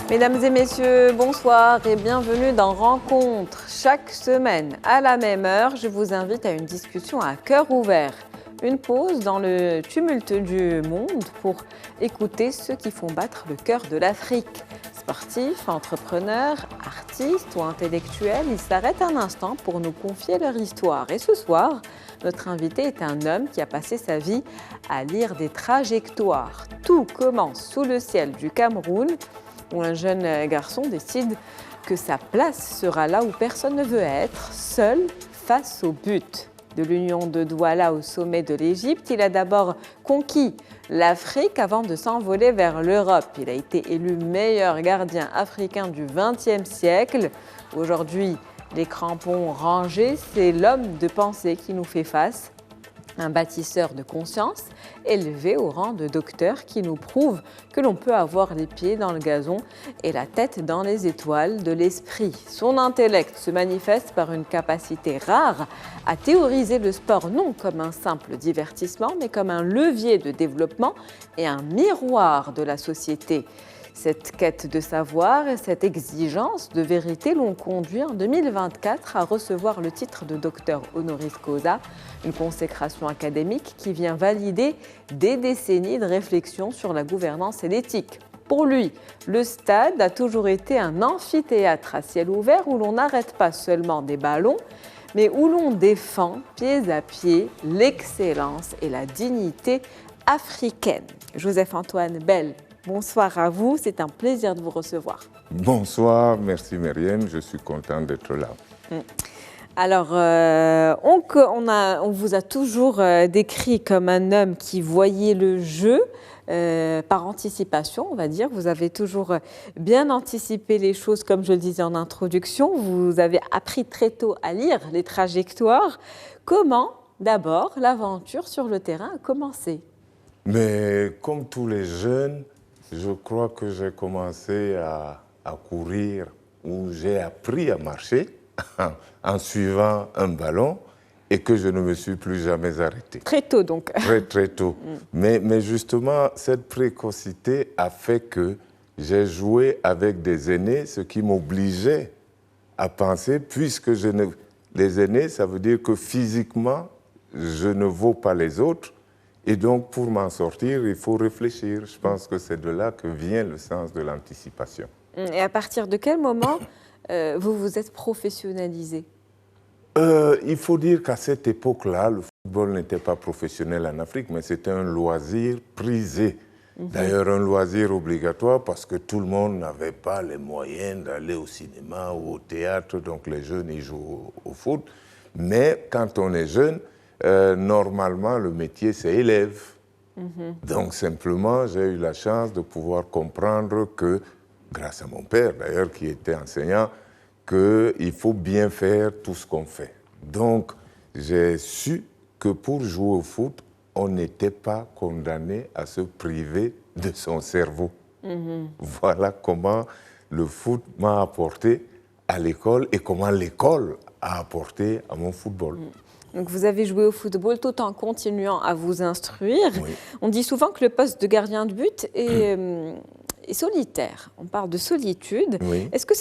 Mesdames et messieurs, bonsoir et bienvenue dans Rencontre. Chaque semaine, à la même heure, je vous invite à une discussion à cœur ouvert. Une pause dans le tumulte du monde pour écouter ceux qui font battre le cœur de l'Afrique. Sportifs, entrepreneurs, artistes ou intellectuels, ils s'arrêtent un instant pour nous confier leur histoire. Et ce soir, notre invité est un homme qui a passé sa vie à lire des trajectoires. Tout commence sous le ciel du Cameroun, où un jeune garçon décide que sa place sera là où personne ne veut être, seul face au but. De l'union de Douala au sommet de l'Égypte, il a d'abord conquis l'Afrique avant de s'envoler vers l'Europe. Il a été élu meilleur gardien africain du XXe siècle. Aujourd'hui, les crampons rangés, c'est l'homme de pensée qui nous fait face. Un bâtisseur de conscience élevé au rang de docteur qui nous prouve que l'on peut avoir les pieds dans le gazon et la tête dans les étoiles de l'esprit. Son intellect se manifeste par une capacité rare à théoriser le sport non comme un simple divertissement, mais comme un levier de développement et un miroir de la société. Cette quête de savoir et cette exigence de vérité l'ont conduit en 2024 à recevoir le titre de docteur honoris causa, une consécration académique qui vient valider des décennies de réflexion sur la gouvernance et l'éthique. Pour lui, le stade a toujours été un amphithéâtre à ciel ouvert où l'on n'arrête pas seulement des ballons, mais où l'on défend pied à pied l'excellence et la dignité africaine. Joseph-Antoine Bell, bonsoir à vous, c'est un plaisir de vous recevoir. Bonsoir, merci Myriam, je suis content d'être là. Alors, on vous a toujours décrit comme un homme qui voyait le jeu par anticipation, on va dire. Vous avez toujours bien anticipé les choses, comme je le disais en introduction. Vous avez appris très tôt à lire les trajectoires. Comment, d'abord, l'aventure sur le terrain a commencé ? Mais comme tous les jeunes, je crois que j'ai commencé à courir, ou j'ai appris à marcher en suivant un ballon et que je ne me suis plus jamais arrêté. Très tôt donc. Très tôt. Mais justement, cette précocité a fait que j'ai joué avec des aînés, ce qui m'obligeait à penser, puisque les aînés, ça veut dire que physiquement, je ne vaux pas les autres. Et donc, pour m'en sortir, il faut réfléchir. Je pense que c'est de là que vient le sens de l'anticipation. Et à partir de quel moment vous vous êtes professionnalisé ? Il faut dire qu'à cette époque-là, le football n'était pas professionnel en Afrique, mais c'était un loisir prisé. D'ailleurs, un loisir obligatoire parce que tout le monde n'avait pas les moyens d'aller au cinéma ou au théâtre, donc les jeunes y jouent au foot. Mais quand on est jeune, normalement, le métier, c'est élève. Donc, simplement, j'ai eu la chance de pouvoir comprendre que, grâce à mon père, d'ailleurs, qui était enseignant, qu'il faut bien faire tout ce qu'on fait. Donc, j'ai su que pour jouer au foot, on n'était pas condamné à se priver de son cerveau. Voilà comment le foot m'a apporté à l'école et comment l'école a apporté à mon football. Donc vous avez joué au football tout en continuant à vous instruire. Oui. On dit souvent que le poste de gardien de but est solitaire. On parle de solitude. Oui. Est-ce que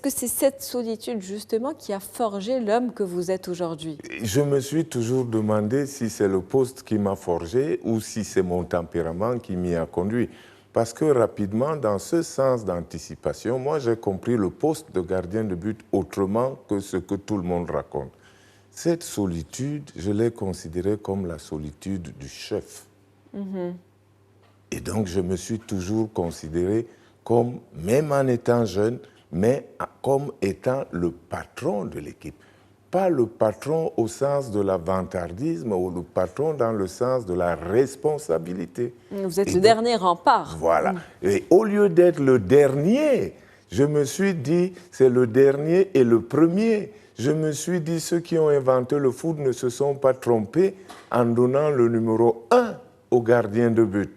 c'est cette solitude justement qui a forgé l'homme que vous êtes aujourd'hui ? Je me suis toujours demandé si c'est le poste qui m'a forgé ou si c'est mon tempérament qui m'y a conduit. Parce que rapidement, dans ce sens d'anticipation, moi j'ai compris le poste de gardien de but autrement que ce que tout le monde raconte. Cette solitude, je l'ai considérée comme la solitude du chef. Et donc, je me suis toujours considéré comme, même en étant jeune, mais comme étant le patron de l'équipe. Pas le patron au sens de la vantardisme ou le patron dans le sens de la responsabilité. Vous êtes le dernier rempart. Voilà. Et au lieu d'être le dernier, je me suis dit, c'est le dernier et le premier. Je me suis dit, ceux qui ont inventé le foot ne se sont pas trompés en donnant le numéro 1 au gardien de but.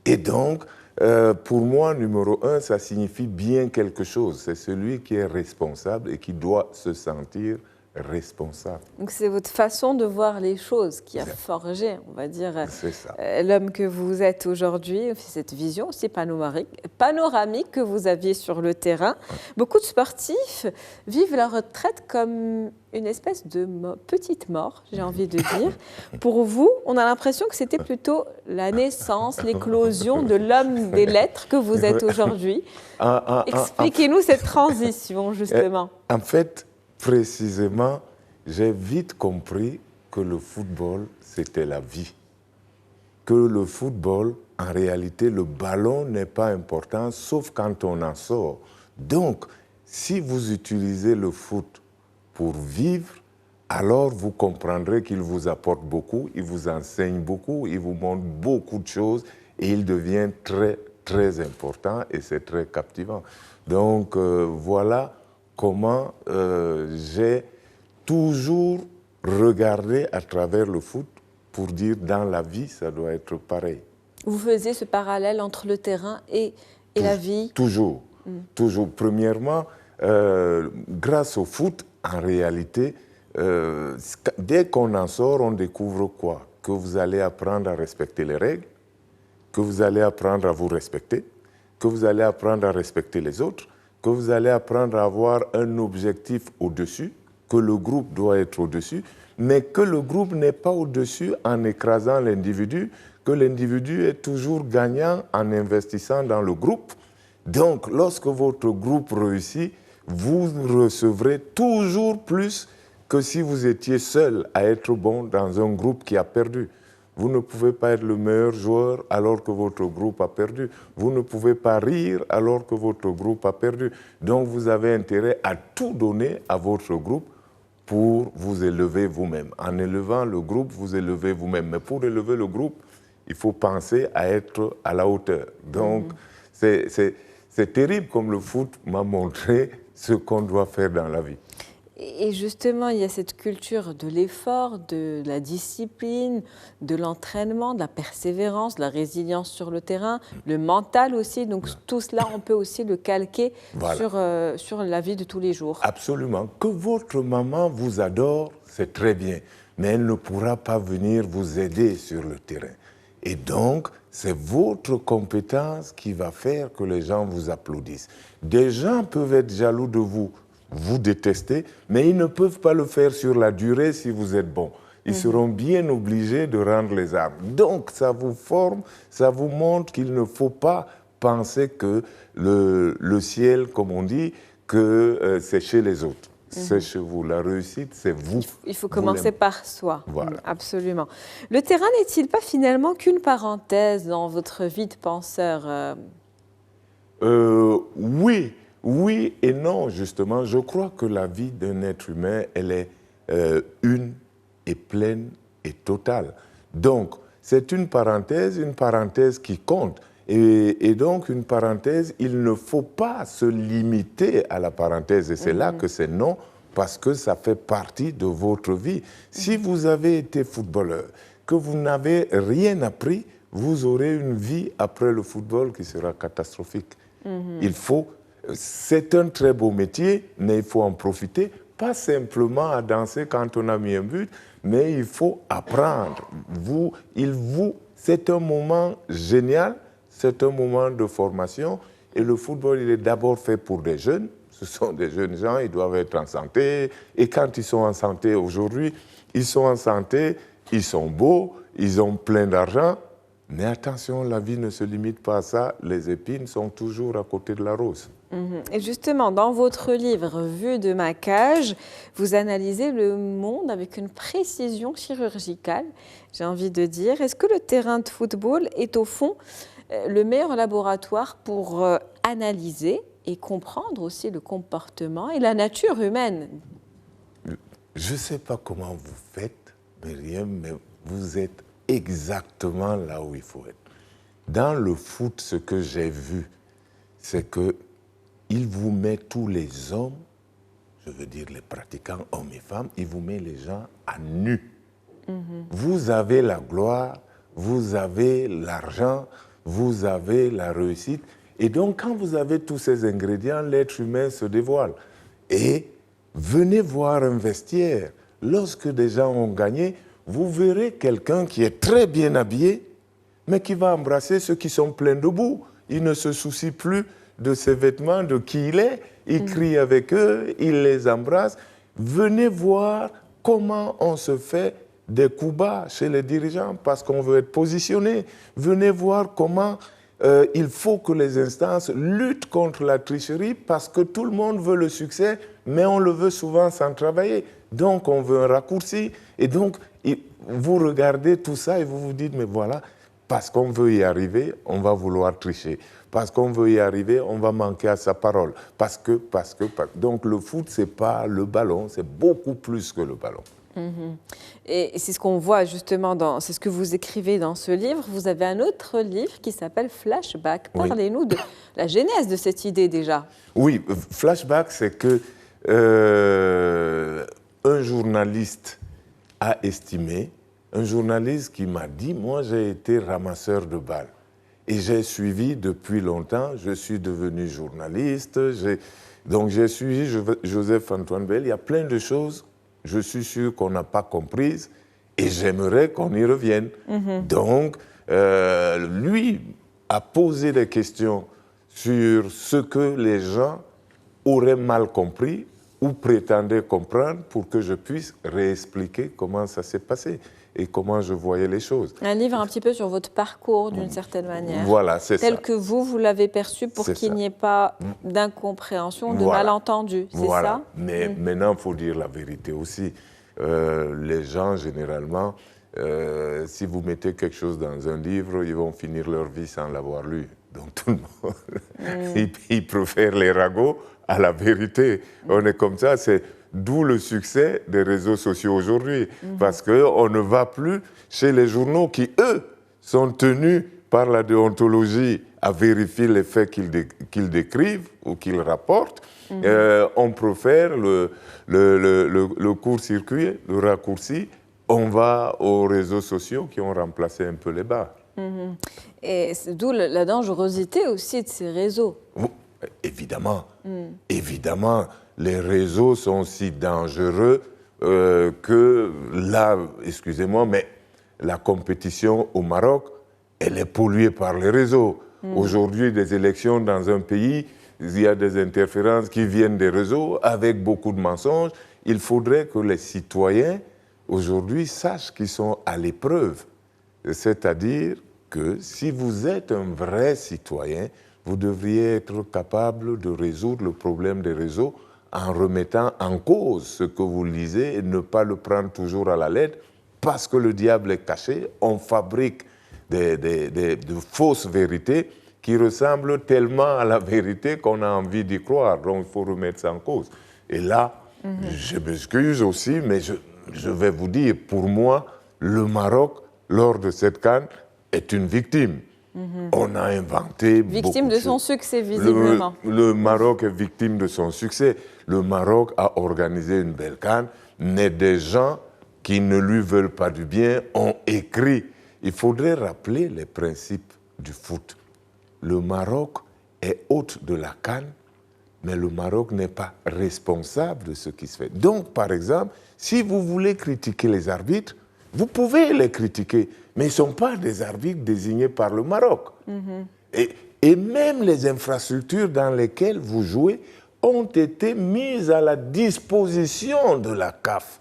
Et donc, pour moi, numéro 1, ça signifie bien quelque chose. C'est celui qui est responsable et qui doit se sentir responsable. Donc c'est votre façon de voir les choses qui a forgé, on va dire, l'homme que vous êtes aujourd'hui, cette vision aussi panoramique que vous aviez sur le terrain. Beaucoup de sportifs vivent la retraite comme une espèce de petite mort, j'ai envie de dire. Pour vous, on a l'impression que c'était plutôt la naissance, l'éclosion de l'homme des lettres que vous êtes aujourd'hui. Expliquez-nous cette transition, justement. En fait, précisément, j'ai vite compris que le football, c'était la vie. Que le football, en réalité, le ballon n'est pas important, sauf quand on en sort. Donc, si vous utilisez le foot pour vivre, alors vous comprendrez qu'il vous apporte beaucoup, il vous enseigne beaucoup, il vous montre beaucoup de choses et il devient très, très important et c'est très captivant. Donc, voilà comment j'ai toujours regardé à travers le foot pour dire dans la vie, ça doit être pareil. Vous faisiez ce parallèle entre le terrain et la vie? Toujours. Toujours. Premièrement, grâce au foot, en réalité, dès qu'on en sort, on découvre quoi? Que vous allez apprendre à respecter les règles, que vous allez apprendre à vous respecter, que vous allez apprendre à respecter les autres, que vous allez apprendre à avoir un objectif au-dessus, que le groupe doit être au-dessus, mais que le groupe n'est pas au-dessus en écrasant l'individu, que l'individu est toujours gagnant en investissant dans le groupe. Donc, lorsque votre groupe réussit, vous recevrez toujours plus que si vous étiez seul à être bon dans un groupe qui a perdu. Vous ne pouvez pas être le meilleur joueur alors que votre groupe a perdu. Vous ne pouvez pas rire alors que votre groupe a perdu. Donc vous avez intérêt à tout donner à votre groupe pour vous élever vous-même. En élevant le groupe, vous élevez vous-même. Mais pour élever le groupe, il faut penser à être à la hauteur. Donc c'est terrible comme le foot m'a montré ce qu'on doit faire dans la vie. Et justement, il y a cette culture de l'effort, de la discipline, de l'entraînement, de la persévérance, de la résilience sur le terrain, le mental aussi. Donc tout cela, on peut aussi le calquer sur la vie de tous les jours. Absolument. Que votre maman vous adore, c'est très bien. Mais elle ne pourra pas venir vous aider sur le terrain. Et donc, c'est votre compétence qui va faire que les gens vous applaudissent. Des gens peuvent être jaloux de vous, vous détester, mais ils ne peuvent pas le faire sur la durée si vous êtes bon. Ils seront bien obligés de rendre les armes. Donc, ça vous forme, ça vous montre qu'il ne faut pas penser que le ciel, comme on dit, que c'est chez les autres. C'est chez vous. La réussite, c'est vous. Il faut commencer par soi. Voilà. Absolument. Le terrain n'est-il pas finalement qu'une parenthèse dans votre vie de penseur? Oui et non, justement. Je crois que la vie d'un être humain, elle est une et pleine et totale. Donc, c'est une parenthèse qui compte. Et donc, une parenthèse, il ne faut pas se limiter à la parenthèse. Et c'est là que c'est non, parce que ça fait partie de votre vie. Si vous avez été footballeur, que vous n'avez rien appris, vous aurez une vie après le football qui sera catastrophique. C'est un très beau métier, mais il faut en profiter, pas simplement à danser quand on a mis un but, mais il faut apprendre. C'est un moment génial, c'est un moment de formation, et le football, il est d'abord fait pour des jeunes. Ce sont des jeunes gens, ils doivent être en santé, et quand ils sont en santé aujourd'hui, ils sont en santé, ils sont beaux, ils ont plein d'argent. Mais attention, la vie ne se limite pas à ça. Les épines sont toujours à côté de la rose. Et justement, dans votre livre « Vue de ma cage », vous analysez le monde avec une précision chirurgicale, j'ai envie de dire. Est-ce que le terrain de football est au fond le meilleur laboratoire pour analyser et comprendre aussi le comportement et la nature humaine? Je ne sais pas comment vous faites, Myriam, mais vous êtes exactement là où il faut être. Dans le foot, ce que j'ai vu, c'est qu'il vous met tous les hommes, je veux dire les pratiquants, hommes et femmes, il vous met les gens à nu. Vous avez la gloire, vous avez l'argent, vous avez la réussite. Et donc, quand vous avez tous ces ingrédients, l'être humain se dévoile. Et venez voir un vestiaire. Lorsque des gens ont gagné, vous verrez quelqu'un qui est très bien habillé, mais qui va embrasser ceux qui sont pleins de boue. Il ne se soucie plus de ses vêtements, de qui il est. Il crie avec eux, il les embrasse. Venez voir comment on se fait des coups bas chez les dirigeants parce qu'on veut être positionné. Venez voir comment il faut que les instances luttent contre la tricherie parce que tout le monde veut le succès, mais on le veut souvent sans travailler. Donc on veut un raccourci. Et donc vous regardez tout ça et vous vous dites, mais voilà, parce qu'on veut y arriver, on va vouloir tricher. Parce qu'on veut y arriver, on va manquer à sa parole. Parce que. Donc le foot, ce n'est pas le ballon, c'est beaucoup plus que le ballon. Et c'est ce qu'on voit justement, c'est ce que vous écrivez dans ce livre. Vous avez un autre livre qui s'appelle Flashback. Parlez-nous de la genèse de cette idée déjà. Oui, Flashback, c'est que un journaliste a estimé, un journaliste qui m'a dit, moi j'ai été ramasseur de balles. Et j'ai suivi depuis longtemps, je suis devenu journaliste, donc j'ai suivi Joseph-Antoine Bell. Il y a plein de choses, je suis sûr qu'on n'a pas comprises et j'aimerais qu'on y revienne. Donc, lui a posé des questions sur ce que les gens auraient mal compris ou prétendaient comprendre pour que je puisse réexpliquer comment ça s'est passé et comment je voyais les choses. Un livre un petit peu sur votre parcours, d'une certaine manière. Voilà, c'est ça. Tel que vous l'avez perçu pour qu'il n'y ait pas d'incompréhension, de malentendu, c'est ça? Mais maintenant, il faut dire la vérité aussi. Les gens, généralement, si vous mettez quelque chose dans un livre, ils vont finir leur vie sans l'avoir lu. Donc tout le monde, ils préfèrent les ragots à la vérité. On est comme ça, c'est d'où le succès des réseaux sociaux aujourd'hui. Parce qu'on ne va plus chez les journaux qui, eux, sont tenus par la déontologie à vérifier les faits qu'ils décrivent ou qu'ils rapportent. On préfère le court-circuit, le raccourci. On va aux réseaux sociaux qui ont remplacé un peu les bars. Et c'est d'où la dangerosité aussi de ces réseaux. Évidemment, évidemment, les réseaux sont si dangereux que là, excusez-moi, mais la compétition au Maroc, elle est polluée par les réseaux. Aujourd'hui, des élections dans un pays, il y a des interférences qui viennent des réseaux avec beaucoup de mensonges. Il faudrait que les citoyens, aujourd'hui, sachent qu'ils sont à l'épreuve. C'est-à-dire que si vous êtes un vrai citoyen, vous devriez être capable de résoudre le problème des réseaux en remettant en cause ce que vous lisez et ne pas le prendre toujours à la lettre parce que le diable est caché. On fabrique de fausses vérités qui ressemblent tellement à la vérité qu'on a envie d'y croire. Donc il faut remettre ça en cause. Et là, je m'excuse aussi, mais je vais vous dire, pour moi, le Maroc, lors de cette CAN, est une victime. On a inventé victime de son succès, visiblement. Le Maroc est victime de son succès. Le Maroc a organisé une belle CAN, mais des gens qui ne lui veulent pas du bien ont écrit. Il faudrait rappeler les principes du foot. Le Maroc est hôte de la CAN, mais le Maroc n'est pas responsable de ce qui se fait. Donc, par exemple, si vous voulez critiquer les arbitres, vous pouvez les critiquer, mais ils ne sont pas des arbitres désignés par le Maroc. Et même les infrastructures dans lesquelles vous jouez ont été mises à la disposition de la CAF.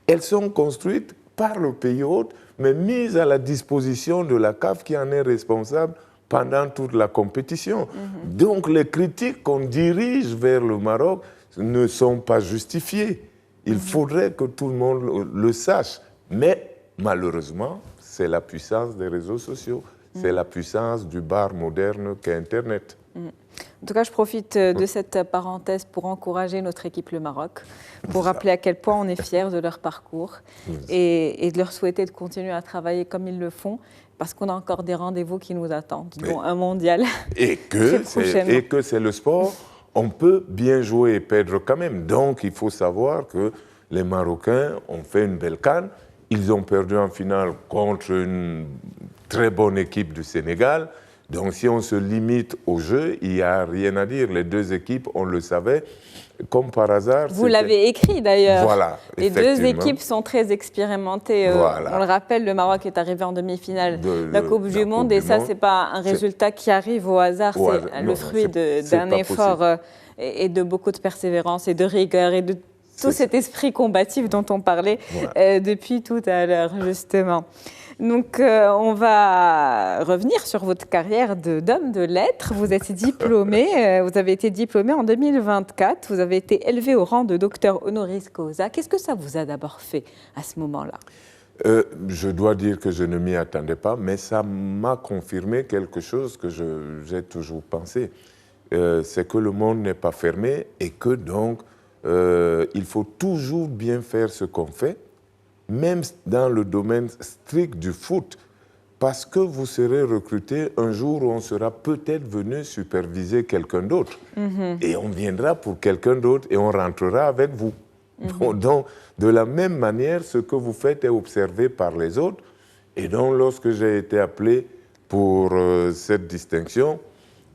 Elles sont construites par le pays hôte, mais mises à la disposition de la CAF qui en est responsable pendant toute la compétition. Donc les critiques qu'on dirige vers le Maroc ne sont pas justifiées. Il faudrait que tout le monde le sache. Mais malheureusement, c'est la puissance des réseaux sociaux, c'est la puissance du bar moderne qu'est Internet. En tout cas, je profite de cette parenthèse pour encourager notre équipe le Maroc, pour rappeler à quel point on est fiers de leur parcours et de leur souhaiter de continuer à travailler comme ils le font, parce qu'on a encore des rendez-vous qui nous attendent, dont un mondial. Et que c'est le sport, on peut bien jouer et perdre quand même. Donc, il faut savoir que les Marocains ont fait une belle CAN. Ils ont perdu en finale contre une très bonne équipe du Sénégal, Donc si on se limite au jeu, il n'y a rien à dire. Les deux équipes, on le savait, comme par hasard. Vous l'avez écrit d'ailleurs. Voilà, les deux équipes sont très expérimentées. Voilà. On le rappelle, le Maroc est arrivé en demi-finale de la Coupe du Monde et ça, ce n'est pas un résultat qui arrive au hasard, c'est le fruit d'un effort et de beaucoup de persévérance et de rigueur et de tout cet esprit combatif dont on parlait depuis tout à l'heure, justement. Donc, on va revenir sur votre carrière d'homme de lettres. Vous êtes diplômé, vous avez été diplômé en 2024. Vous avez été élevé au rang de docteur honoris causa. Qu'est-ce que ça vous a d'abord fait à ce moment-là? Je dois dire que je ne m'y attendais pas, mais ça m'a confirmé quelque chose que j'ai toujours pensé. C'est que le monde n'est pas fermé et que donc il faut toujours bien faire ce qu'on fait, même dans le domaine strict du foot, parce que vous serez recruté un jour où on sera peut-être venu superviser quelqu'un d'autre. Et on viendra pour quelqu'un d'autre et on rentrera avec vous. Donc, de la même manière, ce que vous faites est observé par les autres. Et donc, lorsque j'ai été appelé pour cette distinction,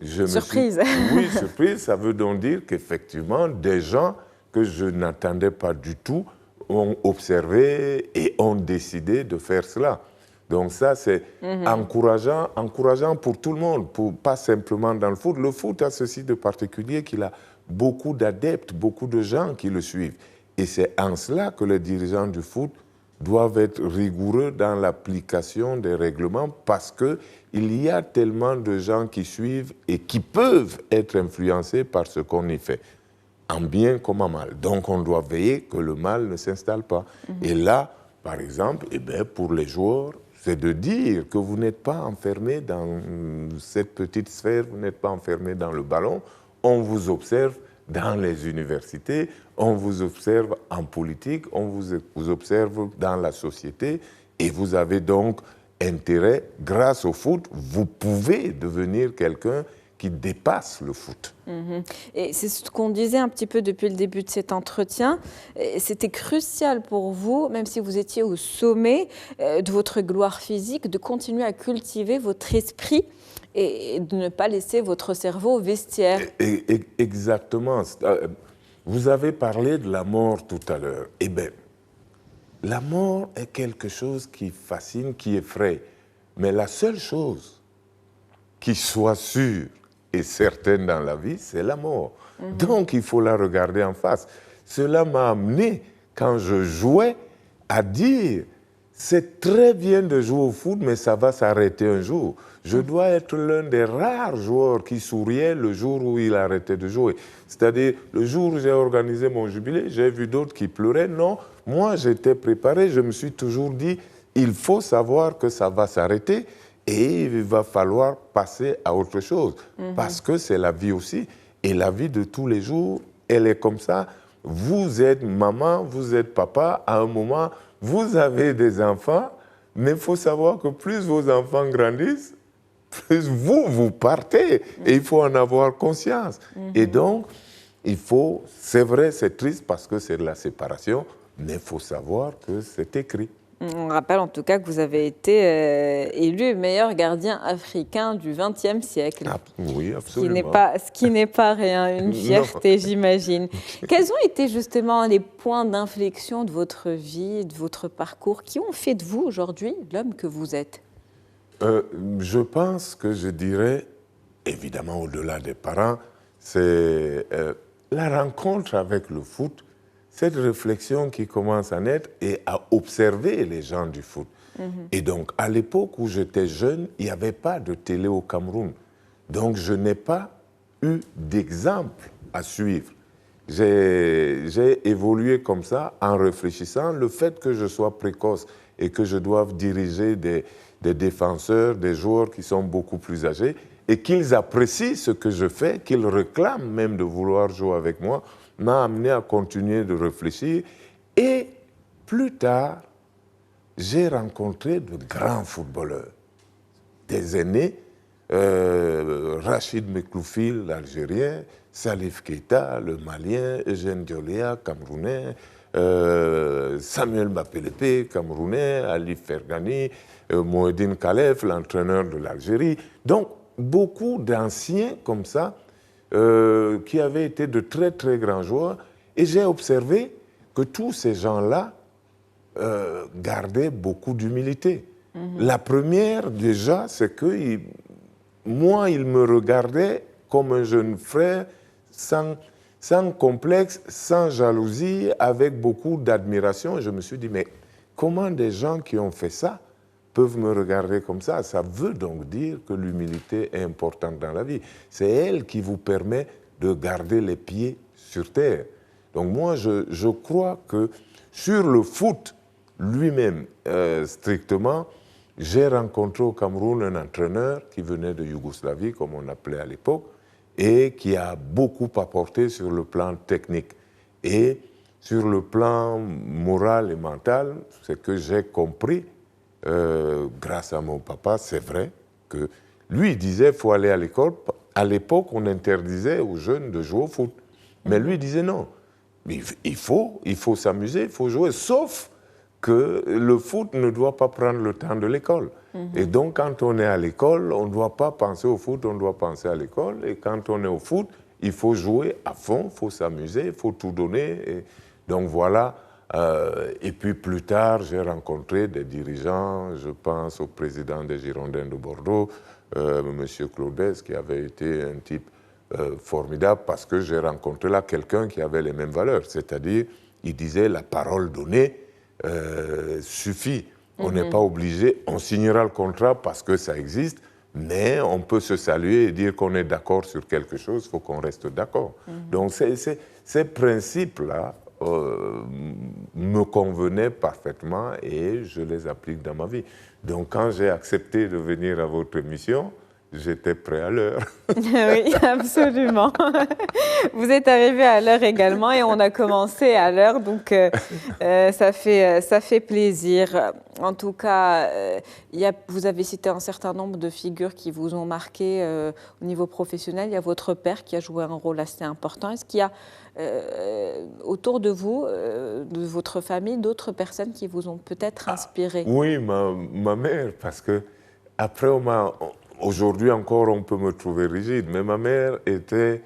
surprise. Oui, surprise, ça veut donc dire qu'effectivement, des gens que je n'attendais pas du tout ont observé et ont décidé de faire cela. Donc ça, c'est encourageant pour tout le monde, pas simplement dans le foot. Le foot a ceci de particulier qu'il a beaucoup d'adeptes, beaucoup de gens qui le suivent. Et c'est en cela que les dirigeants du foot doivent être rigoureux dans l'application des règlements parce qu'il y a tellement de gens qui suivent et qui peuvent être influencés par ce qu'on y fait, en bien comme en mal. Donc on doit veiller que le mal ne s'installe pas. Et là, par exemple, pour les joueurs, c'est de dire que vous n'êtes pas enfermé dans cette petite sphère, vous n'êtes pas enfermé dans le ballon, on vous observe dans les universités, on vous observe en politique, on vous observe dans la société et vous avez donc intérêt, grâce au foot, vous pouvez devenir quelqu'un qui dépasse le foot. Et c'est ce qu'on disait un petit peu depuis le début de cet entretien. C'était crucial pour vous, même si vous étiez au sommet de votre gloire physique, de continuer à cultiver votre esprit et de ne pas laisser votre cerveau au vestiaire. Exactement. Vous avez parlé de la mort tout à l'heure. Eh bien, la mort est quelque chose qui fascine, qui effraie. Mais la seule chose qui soit sûre et certaine dans la vie, c'est la mort. Donc, il faut la regarder en face. Cela m'a amené, quand je jouais, à dire c'est très bien de jouer au foot, mais ça va s'arrêter un jour. Je dois être l'un des rares joueurs qui souriait le jour où il arrêtait de jouer. C'est-à-dire, le jour où j'ai organisé mon jubilé, j'ai vu d'autres qui pleuraient. Non, moi, j'étais préparé. Je me suis toujours dit, il faut savoir que ça va s'arrêter et il va falloir passer à autre chose. Parce que c'est la vie aussi. Et la vie de tous les jours, elle est comme ça. Vous êtes maman, vous êtes papa, à un moment, vous avez des enfants, mais il faut savoir que plus vos enfants grandissent, plus vous partez. Et il faut en avoir conscience. Et donc, c'est vrai, c'est triste parce que c'est de la séparation, mais il faut savoir que c'est écrit. On rappelle en tout cas que vous avez été élu meilleur gardien africain du XXe siècle. Ah, oui, absolument. Ce qui n'est pas rien, une fierté, j'imagine. Quels ont été justement les points d'inflexion de votre vie, de votre parcours, qui ont fait de vous aujourd'hui l'homme que vous êtes? Je pense que je dirais, évidemment au-delà des parents, c'est la rencontre avec le foot, cette réflexion qui commence à naître et à observer les gens du foot. Et donc, à l'époque où j'étais jeune, il n'y avait pas de télé au Cameroun. Donc, je n'ai pas eu d'exemple à suivre. J'ai évolué comme ça en réfléchissant. Le fait que je sois précoce et que je doive diriger des défenseurs, des joueurs qui sont beaucoup plus âgés, et qu'ils apprécient ce que je fais, qu'ils réclament même de vouloir jouer avec moi, m'a amené à continuer de réfléchir. Et plus tard, j'ai rencontré de grands footballeurs, des aînés, Rachid Mekloufi, l'Algérien, Salif Keita, le Malien, Eugène Dioléa, Camerounais, Samuel Mapelepe, Camerounais, Ali Fergani, Moedine Kalef, l'entraîneur de l'Algérie. Donc, beaucoup d'anciens comme ça, qui avaient été de très très grands joueurs, et j'ai observé que tous ces gens-là gardaient beaucoup d'humilité. La première, déjà, c'est que moi, ils me regardaient comme un jeune frère, sans complexe, sans jalousie, avec beaucoup d'admiration. Je me suis dit, mais comment des gens qui ont fait ça peuvent me regarder comme ça? Ça veut donc dire que l'humilité est importante dans la vie. C'est elle qui vous permet de garder les pieds sur terre. Donc moi, je crois que sur le foot lui-même, strictement, j'ai rencontré au Cameroun un entraîneur qui venait de Yougoslavie, comme on appelait à l'époque, et qui a beaucoup apporté sur le plan technique. Et sur le plan moral et mental, c'est que j'ai compris, grâce à mon papa, c'est vrai, que lui disait qu'il faut aller à l'école. À l'époque, on interdisait aux jeunes de jouer au foot. Mais lui disait non, il faut s'amuser, il faut jouer, sauf que le foot ne doit pas prendre le temps de l'école. Et donc, quand on est à l'école, on ne doit pas penser au foot, on doit penser à l'école. Et quand on est au foot, il faut jouer à fond, il faut s'amuser, il faut tout donner. Et donc voilà. Et puis plus tard, j'ai rencontré des dirigeants, je pense au président des Girondins de Bordeaux, M. Claudès, qui avait été un type formidable, parce que j'ai rencontré là quelqu'un qui avait les mêmes valeurs. C'est-à-dire, il disait la parole donnée suffit. On n'est pas obligé, on signera le contrat parce que ça existe, mais on peut se saluer et dire qu'on est d'accord sur quelque chose, il faut qu'on reste d'accord. Donc ces principes-là me convenaient parfaitement et je les applique dans ma vie. Donc quand j'ai accepté de venir à votre émission, j'étais prêt à l'heure. Oui, absolument. Vous êtes arrivé à l'heure également et on a commencé à l'heure, donc ça fait plaisir. En tout cas, vous avez cité un certain nombre de figures qui vous ont marqué au niveau professionnel. Il y a votre père qui a joué un rôle assez important. Est-ce qu'il y a autour de vous, de votre famille, d'autres personnes qui vous ont peut-être inspiré? Oui, ma mère, parce que après aujourd'hui encore, on peut me trouver rigide, mais ma mère était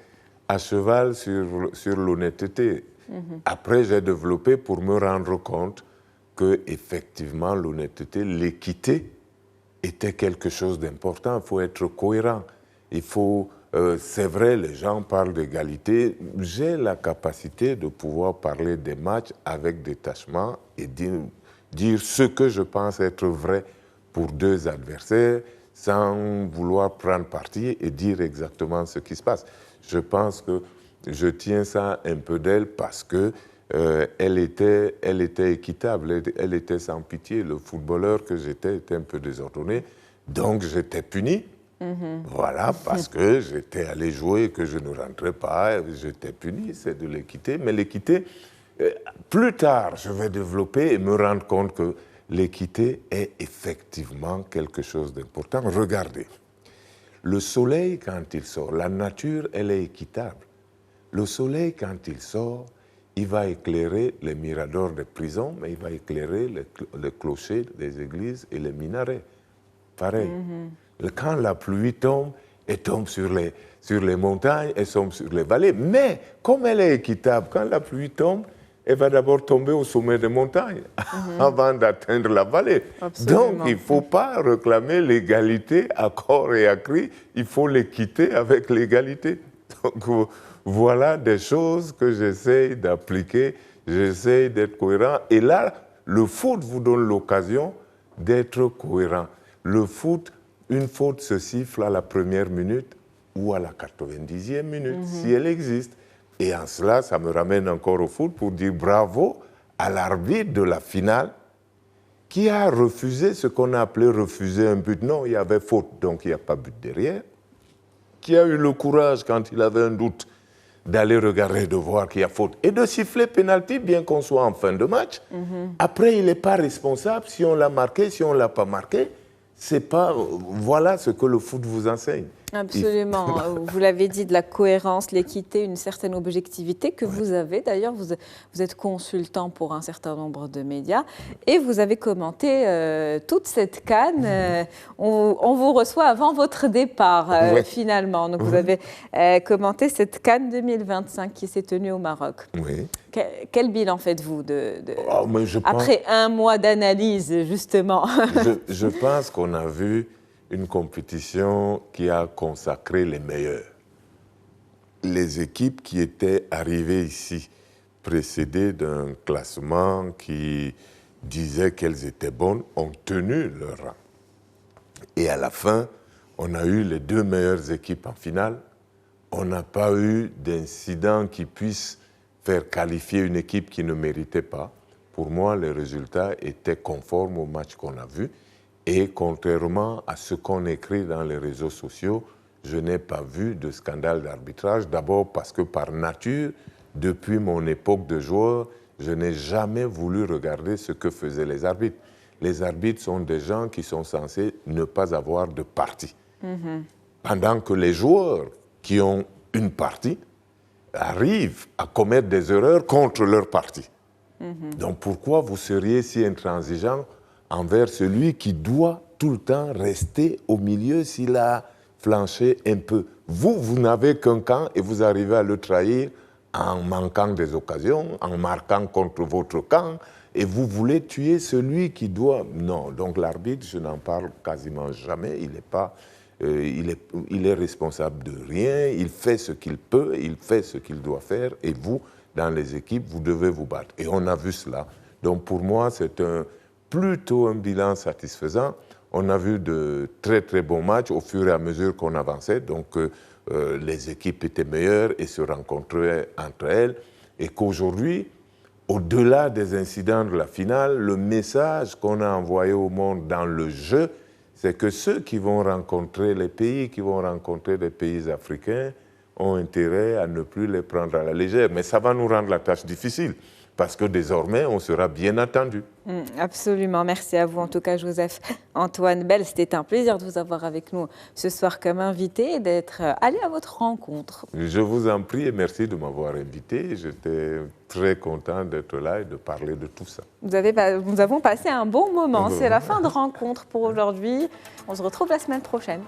à cheval sur l'honnêteté. Après, j'ai développé pour me rendre compte que effectivement, l'honnêteté, l'équité était quelque chose d'important. Il faut être cohérent. Il faut, c'est vrai, les gens parlent d'égalité. J'ai la capacité de pouvoir parler des matchs avec détachement et dire ce que je pense être vrai pour deux adversaires, sans vouloir prendre parti et dire exactement ce qui se passe. Je pense que je tiens ça un peu d'elle parce que elle était équitable, elle était sans pitié. Le footballeur que j'étais était un peu désordonné, donc j'étais puni. Voilà, parce que j'étais allé jouer et que je ne rentrais pas, j'étais puni, c'est de l'équité. Mais l'équité, plus tard, je vais développer et me rendre compte que l'équité est effectivement quelque chose d'important. Regardez, le soleil, quand il sort, la nature, elle est équitable. Le soleil, quand il sort, il va éclairer les miradors des prisons, mais il va éclairer les clochers des églises et les minarets. Pareil. Quand la pluie tombe, elle tombe sur les montagnes, elle tombe sur les vallées. Mais comme elle est équitable, quand la pluie tombe, elle va d'abord tomber au sommet des montagnes avant d'atteindre la vallée. Absolument. Donc, il ne faut pas réclamer l'égalité à corps et à cri, il faut l'équité avec l'égalité. Donc, voilà des choses que j'essaie d'appliquer, j'essaie d'être cohérent. Et là, le foot vous donne l'occasion d'être cohérent. Le foot, une faute se siffle à la première minute ou à la 90e minute, si elle existe. Et en cela, ça me ramène encore au foot pour dire bravo à l'arbitre de la finale qui a refusé ce qu'on a appelé refuser un but. Non, il y avait faute, donc il n'y a pas but derrière. Qui a eu le courage, quand il avait un doute, d'aller regarder, de voir qu'il y a faute et de siffler pénalty, bien qu'on soit en fin de match. Après, il n'est pas responsable si on l'a marqué, si on ne l'a pas marqué. C'est pas, voilà ce que le foot vous enseigne. Absolument. Vous l'avez dit, de la cohérence, l'équité, une certaine objectivité que vous avez. D'ailleurs, vous êtes consultant pour un certain nombre de médias et vous avez commenté toute cette CAN. On vous reçoit avant votre départ, finalement. Donc, vous avez commenté cette CAN 2025 qui s'est tenue au Maroc. Oui. Quel bilan faites-vous après un mois d'analyse, justement? Je pense qu'on a vu une compétition qui a consacré les meilleurs. Les équipes qui étaient arrivées ici, précédées d'un classement qui disait qu'elles étaient bonnes, ont tenu leur rang. Et à la fin, on a eu les deux meilleures équipes en finale. On n'a pas eu d'incident qui puisse faire qualifier une équipe qui ne méritait pas. Pour moi, les résultats étaient conformes au match qu'on a vu. Et contrairement à ce qu'on écrit dans les réseaux sociaux, je n'ai pas vu de scandale d'arbitrage. D'abord parce que par nature, depuis mon époque de joueur, je n'ai jamais voulu regarder ce que faisaient les arbitres. Les arbitres sont des gens qui sont censés ne pas avoir de parti. Pendant que les joueurs qui ont une partie arrivent à commettre des erreurs contre leur parti. Donc pourquoi vous seriez si intransigeant envers celui qui doit tout le temps rester au milieu s'il a flanché un peu? Vous n'avez qu'un camp et vous arrivez à le trahir en manquant des occasions, en marquant contre votre camp, et vous voulez tuer celui qui doit... Non, donc l'arbitre, je n'en parle quasiment jamais, il est responsable de rien, il fait ce qu'il peut, il fait ce qu'il doit faire, et vous, dans les équipes, vous devez vous battre. Et on a vu cela. Donc pour moi, c'est plutôt un bilan satisfaisant. On a vu de très très bons matchs au fur et à mesure qu'on avançait. Donc les équipes étaient meilleures et se rencontraient entre elles. Et qu'aujourd'hui, au-delà des incidents de la finale, le message qu'on a envoyé au monde dans le jeu, c'est que ceux qui vont rencontrer les pays, qui vont rencontrer les pays africains, ont intérêt à ne plus les prendre à la légère. Mais ça va nous rendre la tâche difficile, parce que désormais, on sera bien attendu. Absolument. Merci à vous, en tout cas, Joseph Antoine Bel. C'était un plaisir de vous avoir avec nous ce soir comme invité et d'être allé à votre rencontre. Je vous en prie et merci de m'avoir invité. J'étais très content d'être là et de parler de tout ça. Nous avons passé un bon moment. C'est la fin de rencontre pour aujourd'hui. On se retrouve la semaine prochaine.